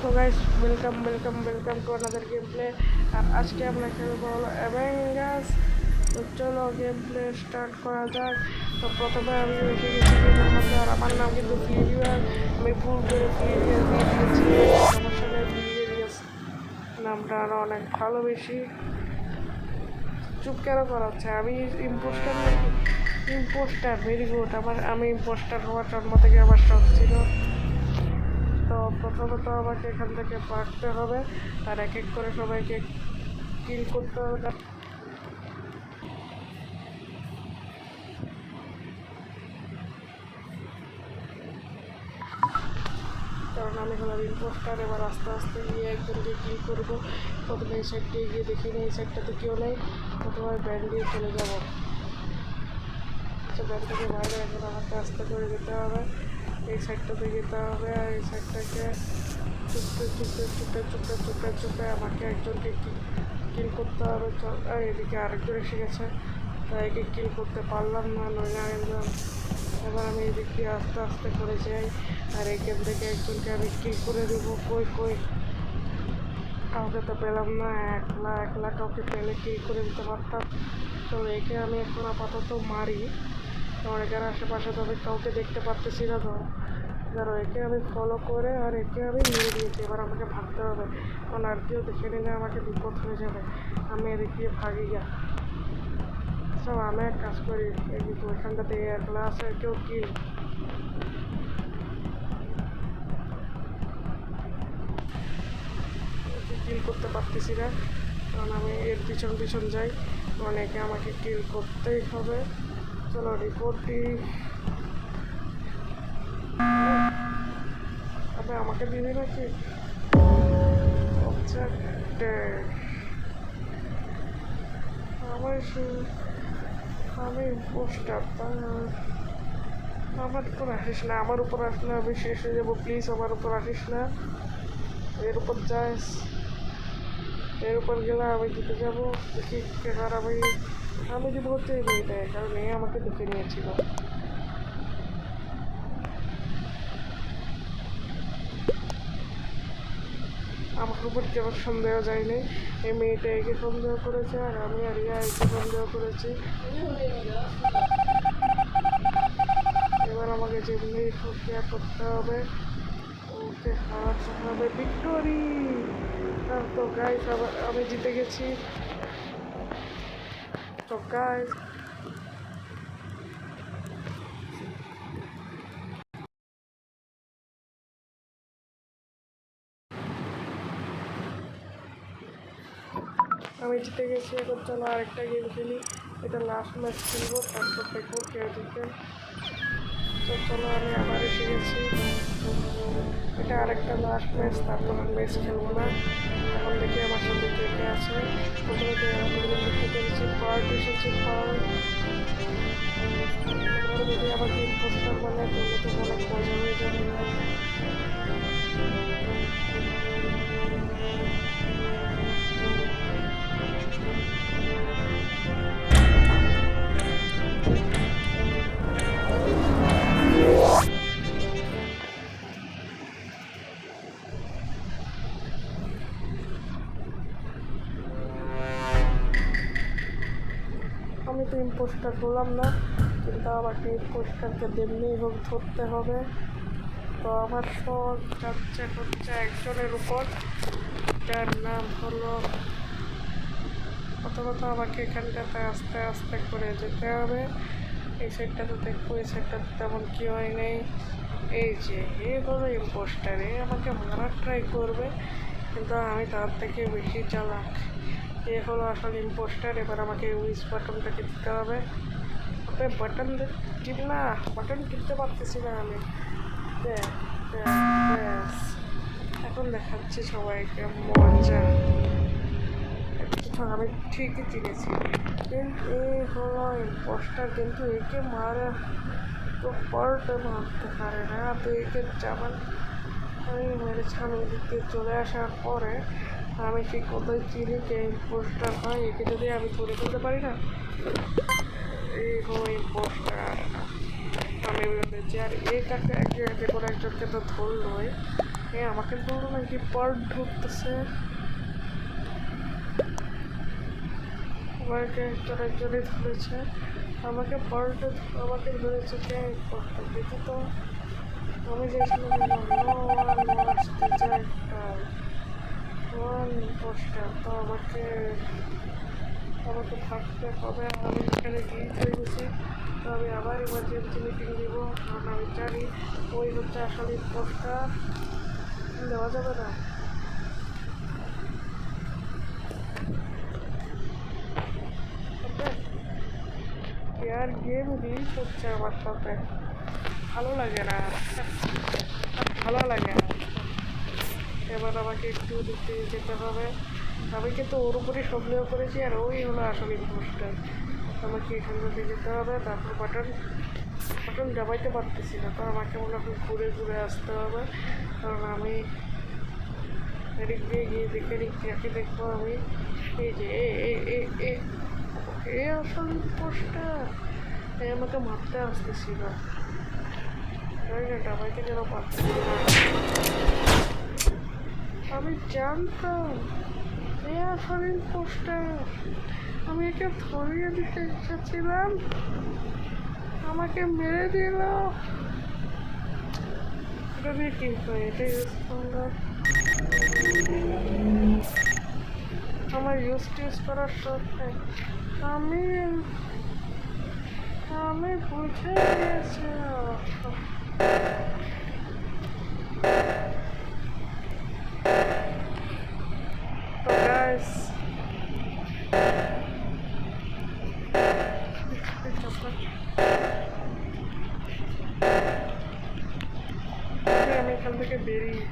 তো guys welcome to another game play. আর আজকে আমরা খেলবো হলো অ্যাভেঞ্জার্স। তো চলো গেম প্লে স্টার্ট করা যাক। তো প্রথমে আমি এসে গেছি গেমের মধ্যে, আর আমার নাম কিন্তু ফিলিভিয়ার। আমি ভুল করে ফিলিভিয়ার দিয়ে দিয়েছি, সমস্যা নেই, ফিলিভিয়াস নামটা আরও অনেক ভালো বেশি। চুপ কেন করা হচ্ছে? আমি ইম্পোস্টার নাকি? Impostor, very good. আমি ইম্পোস্টার হওয়ার জন্ম থেকে আমার শখ ছিল। তো প্রথমত আমাকে এখান থেকে পারতে হবে, আর এক এক করে সবাইকে কিল করতে হবে। কারণ আমি হলাম ইম্পোস্টার। এবার আস্তে আস্তে গিয়ে একজনকে কিল করবো। প্রথমে এই সাইডে গিয়ে দেখে নিই এই সাইডটাতে কেউ নেই, প্রথমে ব্যান্ড দিয়ে চলে যাবো। আচ্ছা, ব্যান্ড থেকে বাইরে এখন আমাকে আস্তে করে যেতে হবে, এই সাইডটাতে যেতে হবে। আর এই সাইডটাকে চুপে আমাকে একজনকে কিল করতে হবে। আর এদিকে আরেকজন এসে গেছে, তাই একে কিল করতে পারলাম না, নইলে একজন। এবার আমি এদিক দিয়ে আস্তে আস্তে করে যাই, আর এখান থেকে একজনকে আমি কিল করে দেবো। কই কাউকে তো পেলাম না। একলা কাউকে পেলে কিল করে দিতে পারতাম। তো একে আমি এখন আপাতত মারি, কারণ এখানে আশেপাশে তো আমি কাউকে দেখতে পারতেছি না। ধরো একে আমি ফলো করে আর একে আমি মেরে দিয়েছি। এবার আমাকে ভাগতে হবে, কারণ আর কেউ দেখে নিলে আমাকে বিপদ হয়ে যাবে। আমি এদিক দিয়ে ভাগি গা। সব আমি এক কাজ করি, এই কিন্তু ওইখানটাতে একলা আছে, কেউ কিল করতে পারতেছি না, কারণ আমি এর পিছন যাই, কারণ একে আমাকে কিল করতেই হবে। চলো রিপোর্ট দিই। তবে আমাকে দিবি নাকি? আমি পোস্টার, আমার উপর আসিস না, আমার উপর আসলে আমি শেষ হয়ে যাবো। প্লিজ আমার উপর আসিস না। এর উপর যাস, এর উপর গেলে আমি জিতে যাবো। দেখি আর আমি দিব হচ্ছে এই মেয়েটায়, কারণ এ আমাকে দেখে নিয়েছিল। আমার উপর কেন সন্দেহ যায়নি, এই মেয়েটা একে সন্দেহ করেছে, আর আমি আর ইয়া একে সন্দেহ করেছি। এবার আমাকে যেমনি প্রক্রিয়া করতে হবে, ওকে হারাতে হবে। ভিক্টোরি! তো গাইস আমি জিতে গেছি। তো গাইস আমি জিতে গেছি। এখন চলো আরেকটা গেম খেলি, এটা লাস্ট ম্যাচ খেলবো, তারপর দেখবো কেউ জিতে। তো চলো আমি আবার এসে গেছি, এটা আরেকটা লাস্ট ম্যাচ, তারপর আর ম্যাচ খেলবো না। এখন দেখি আমার সাথে কে কে আছে। প্রথমে তো আমাদের দেখতে পেরেছি পার্ট এসেছে। পার্ট যদি আমাকে ইম্পোস্টার বানায় তাহলে তো অনেক মজা হয়ে যাবে। আমি তো ইম্পোস্টার হলাম না, কিন্তু আমাকে ইম্পোস্টারকে যেমনি হোক ধরতে হবে। তো আমার শখ হচ্ছে একজনের উপর, যার নাম হলো, প্রথমত আমাকে এখানটাতে আস্তে আস্তে করে যেতে হবে। এই সাইডটাতে দেখবো, এই সাইডটাতে তেমন কি হয় নেই। এই যে এ হলো ইম্পোস্টার, এ আমাকে মারার ট্রাই করবে, কিন্তু আমি তার থেকে বেশি চালাক। এ হলো আসলে ইম্পোস্টার। এবার আমাকে উইস বাটনটাকে দিতে হবে। ওকে বাটন টিপ না, বাটন টিপতে পারতেছি না আমি। ব্যাস, এখন দেখাচ্ছি সবাইকে মজা। আমি ঠিকই চিনেছি, কিন্তু এ হলো ইম্পোস্টার, কিন্তু একে মারা তো পাল্টে মারতে পারে না। তো একে জামান আমি মেরেছি। আমি এদিক দিয়ে চলে আসার পরে আমি ঠিক কোথায় চিনি কে ইম্পোস্টার হয়, একে যদি আমি ধরে ফেলতে পারি না, এই হলো ইম্পোস্টার। আমি বলেছি, আর এই কাকে একে করে একজনকে তো ধরলোই, আমাকে বললো নাকি পার্ট ঢুকতেছে। আমাকে একজনে ধরেছে, আমাকে ধরেছে কে পার্টটা দিতে। তো আমি চাইছিলাম আসতে চাই একটা ওয়ান পোস্টার। তো আমাকে থাকতে হবে। আমি এখানে গিয়ে হয়ে গেছি। তো আমি আবার ইমার্জেন্সি মিটিং দিব, কারণ আমি জানি ওই হচ্ছে আসলে পোস্টার দেওয়া যাবে না। আর গেম রিল করছে আমার সাথে, ভালো লাগে না, ভালো লাগে না। এবার আমাকে একটু দেখতে যেতে হবে। আমি কিন্তু ওর উপরে সন্দেহ করেছি, আর ওই হলো আসলে পোস্টার। আমাকে এখান থেকে যেতে হবে, তারপর বাটন দাবাইতে পারতেছি না। তো আমাকে মনে হয় ঘুরে ঘুরে আসতে হবে, কারণ আমি এদিক দিয়ে গিয়ে দেখে নিচ্ছি। যাকে দেখবো আমি এই যে এ আসলে পোস্টার আমাকে মারতে আসতেছিল। জানি না দাবাইতে যেন পারতেছি না। আমি জানতাম এ আসলে পোস্টার। আমি একে ধরিয়ে দিতে এসেছিলাম, আমাকে মেরে দিল। এটা দিয়ে কি হয়? এটা ইউজ করলে আমার ইউজ করার সাথে আমি বুঝে গিয়েছিলাম। তো গাইস, আমি এখান থেকে বেরিয়ে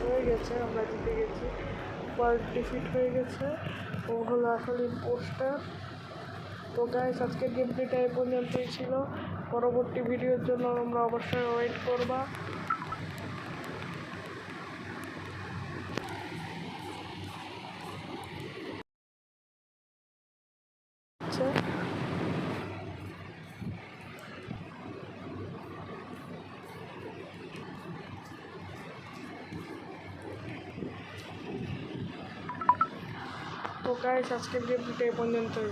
হয়ে গেছে, আমরা জিতে গেছি। ওয়ার্ল্ড ডিফিট হয়ে গেছে। ও হলো আসলে পোস্টার। তো গাইস, আজকের গেমপ্লেটা এই পর্যন্তই ছিল। পরবর্তী ভিডিওর জন্য আমরা অবশ্যই ওয়েট করবা। তো গাইস, আজকের গেমপ্লেটা এই পর্যন্তই।